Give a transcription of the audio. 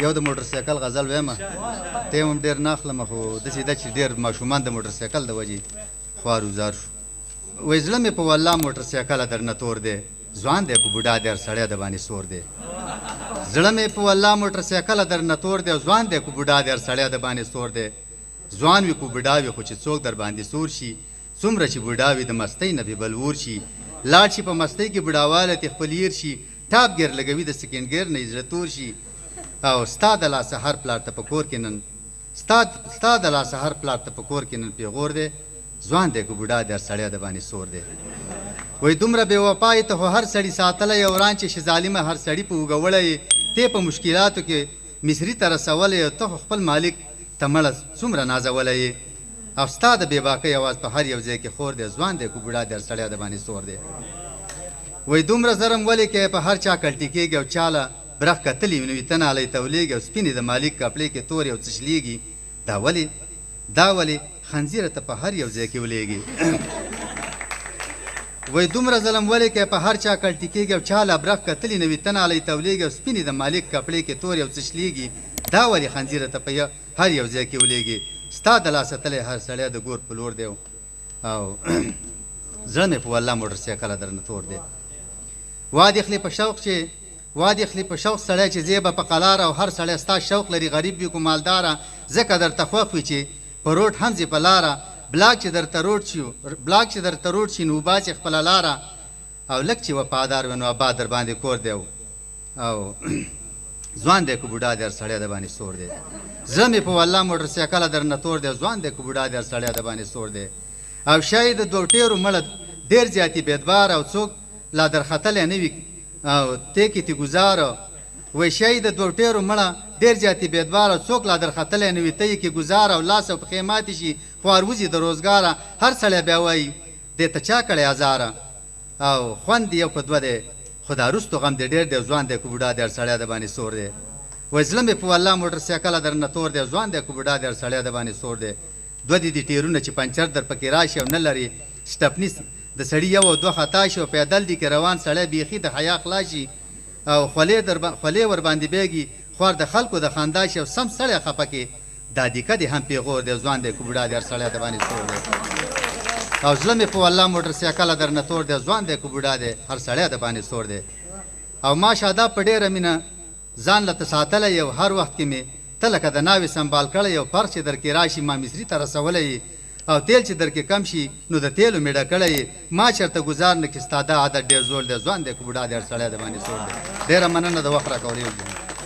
یو د موټر سایکل غزل وایم ټیم هم ډېر نه اخلم خو داسې ده چې ډېر ماشومان د موټر سایکل د وجې خوار وزار شو وایي زړه مې په والله موټر سایکله درنه تور دی ځوان دی په بوډا دی هر سړی د باندې سور دی زړه مې په والله موټر سایکله درنه تور دی ځوان دی په بوډا دی هر سړی د باندې سور دی ځوان وي کو بوډا وي خو چې څوک در باندې سور شي څومره چې بوډا وي د مستۍ نه بې بلور شي لاړ شي په مستۍ کې بوډاواله تې خپل هیر شي ټاپ ګیر لګوي د سکینډ ګیر نه یې زړه تور شي او ستا د لاسه هر پلار ته په کور کې نن ستا د لاسه هر پلار ته په کور کې نن پیغور دی ځوان دی که بوډا دی هر سړی د باندې سور دی وایي دومره بې وفا ته خو هر سړي ساتلی یې وران چې ظالمه هر سړي په اوږه وړی ته په مشکلاتو کې مصري ته رسولی ته خو خپل مالک ته مړه څومره نازولی یې او ستا د بېباکۍ اواز په هر یو ځای کې خور دی ځوان دی که بوډا دی هر سړی د باندې سور دی وایي دومره ظلم ولې کوې په هر چا کلټي کېږي او چاله برخ کتلی وي نو وي ته نالی تولیږي او سپینې د مالک کپړې کې تورې او څشلېږي دا ولې خنزیره ته په هر یو ځای کې ولېږي وایي دومره ظلم ولې کوې په هر چا کلټي کېږي او چاله برخ کتلی نه وي ته نالی تولیږي او سپینې د مالک کپړې کې تورې او څشلېږي دا ولې خنزیره ته په هر یو ځای کې ولېږي ستا د لاسه تلی هر سړی د ګور په لور دی او زړه مې په والله موټر سایکله درنه تور دی وادي خلي په شوق سړی چې زی به په قلار او هر سړی ستا شوق لري غریب وي کو مالداره ځکه درته خوښ وي چې په روډ هم ځي په لاره بلاک چې درته روډ شي نو وباسې خپله لاره او لږ چې وفادار وي نو آباد در باندې کور دی او ځوان دی که بوډا دی هر سړی د باندې سور دی زړه مې په والله موټر سایکله درنه تور دی ځوان دی که بوډا دی هر سړی د باندې سور دی او شاید د دوه ټیرو مړه ډېر زیاتې بېدبار او څوک لا درختلی نه وي او تی کې تی ګزاره وایي شاید د دوه ټیرو مړه ډېر زیاتې بېدبار او څوک لا درختلی نه وي ته یې کې ګزاره او لاس او پښې ماتې شي خوار وځي د روزګاره هر سړی بیا وایي دې ته چا کړی ازاره او خوند یو په دوه دی خو دا وروستو غم دی ډېر دی ځوان دی که بوډا دی هر سړی د باندې سور دی وایي زړه مې په والله موټر سایکله درنه تور دی ځوان دی که بوډا دی هر سړی د باندې سور دی دوه دي ټیرونه چې پنچر در پکې راشي او نه لري سټپني د سړي یو او دوه خطا شي او پیدل دي که روان سړی بیخي د حیا خلا شي او خولې ورباندې بیږي خوار د خلکو د خندا شي او سم سړی خفه کې دا دیکه دې هم پیغور دی ځوان دی که بوډا دی هر سړی د باندې سور دی او زړه مې په والله موټر سایکله درنه تور دی ځوان دی که بوډا دی هر سړی د باندې سور دی او ماشاءالله په ډېره مینه ځان لته ساتلی یو هر وخت کې مې ته لکه د ناوې سنبال کړی یو فرق چې در کې راشي ما مصري ته رسولی او تیل چې در کې کم شي نو د تیلو میډه کړی ما چېرته ګزار نه کړي ستا دا عادت ډېر زور دی ځوان دی که بوډا دی هر سړی د باندې سور دی ډېره مننه د وخت راکولو